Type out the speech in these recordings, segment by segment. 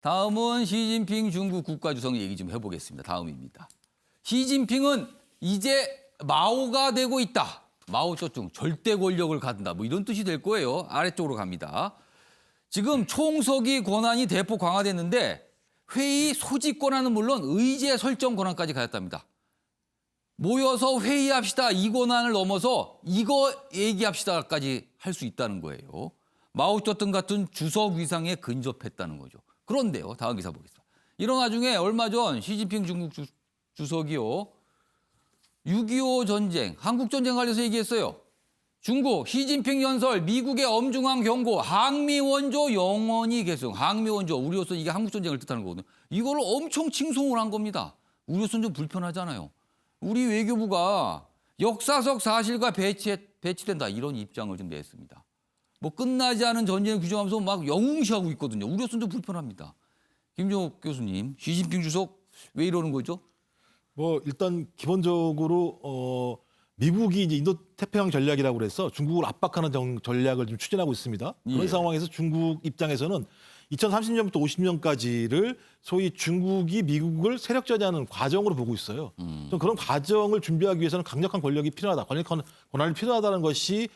다음은 시진핑 중국 국가주석 얘기 좀 해보겠습니다. 다음입니다. 시진핑은 이제 마오가 되고 있다. 마오쩌둥 절대 권력을 갖는다. 뭐 이런 뜻이 될 거예요. 아래쪽으로 갑니다. 지금 총서기 권한이 대폭 강화됐는데 회의 소집 권한은 물론 의제 설정 권한까지 가졌답니다. 모여서 회의합시다. 이 권한을 넘어서 이거 얘기합시다까지 할 수 있다는 거예요. 마오쩌둥 같은 주석 위상에 근접했다는 거죠. 그런데요. 다음 기사 보겠습니다. 이런 와중에 얼마 전 시진핑 중국 주석이요. 6.25 전쟁, 한국전쟁 관련해서 얘기했어요. 중국, 시진핑 연설, 미국의 엄중한 경고, 항미원조 영원히 계승. 항미원조, 우리로서 이게 한국전쟁을 뜻하는 거거든요. 이거를 엄청 칭송을 한 겁니다. 우리로서는 좀 불편하잖아요. 우리 외교부가 역사적 사실과 배치된다. 이런 입장을 좀 냈습니다. 뭐 끝나지 않은 전쟁을 규정하면서 막 영웅시하고 있거든요. 우리로서는 좀 불편합니다. 김종욱 교수님, 시진핑 주석 왜 이러는 거죠? 뭐 일단 기본적으로 미국이 이제 인도 태평양 전략이라고 그래서 중국을 압박하는 전략을 좀 추진하고 있습니다. 그런 예. 상황에서 중국 입장에서는 2030년부터 50년까지를 소위 중국이 미국을 세력전이하는 과정으로 보고 있어요. 좀 그런 과정을 준비하기 위해서는 강력한 권력이 필요하다, 강력한 권한이 필요하다는 것이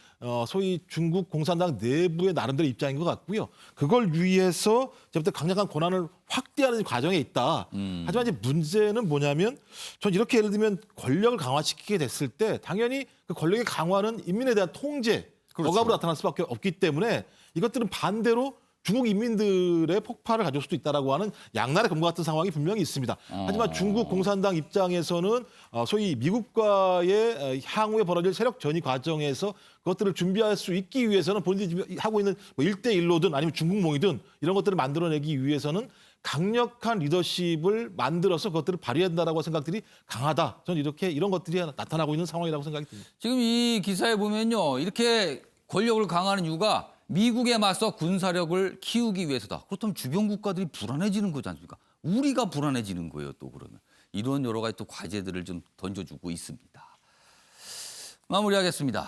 소위 중국 공산당 내부의 나름대로 입장인 것 같고요. 그걸 위해서 이제부터 강력한 권한을 확대하는 과정에 있다. 하지만 이제 문제는 뭐냐면 전 이렇게 예를 들면 권력을 강화시키게 됐을 때 당연히 그 권력의 강화는 인민에 대한 통제, 그렇죠. 억압으로 나타날 수밖에 없기 때문에 이것들은 반대로 중국 인민들의 폭발을 가져올 수도 있다라고 하는 양날의 검과 같은 상황이 분명히 있습니다. 하지만 중국 공산당 입장에서는 소위 미국과의 향후에 벌어질 세력 전이 과정에서 그것들을 준비할 수 있기 위해서는 본인들이 하고 있는 뭐 1대1로든 아니면 중국몽이든 이런 것들을 만들어내기 위해서는 강력한 리더십을 만들어서 그것들을 발휘한다라고 생각들이 강하다. 저는 이런 것들이 나타나고 있는 상황이라고 생각이 듭니다. 지금 이 기사에 보면요. 이렇게 권력을 강화하는 이유가 미국에 맞서 군사력을 키우기 위해서다. 그렇다면 주변 국가들이 불안해지는 거지 않습니까? 우리가 불안해지는 거예요, 또 그러면. 이런 여러 가지 또 과제들을 좀 던져주고 있습니다. 마무리하겠습니다.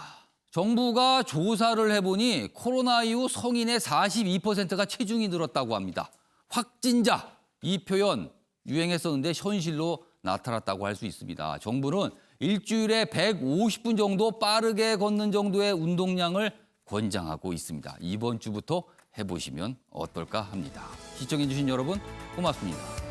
정부가 조사를 해보니 코로나 이후 성인의 42%가 체중이 늘었다고 합니다. 확진자, 이 표현 유행했었는데 현실로 나타났다고 할 수 있습니다. 정부는 일주일에 150분 정도 빠르게 걷는 정도의 운동량을 권장하고 있습니다. 이번 주부터 해보시면 어떨까 합니다. 시청해주신 여러분 고맙습니다.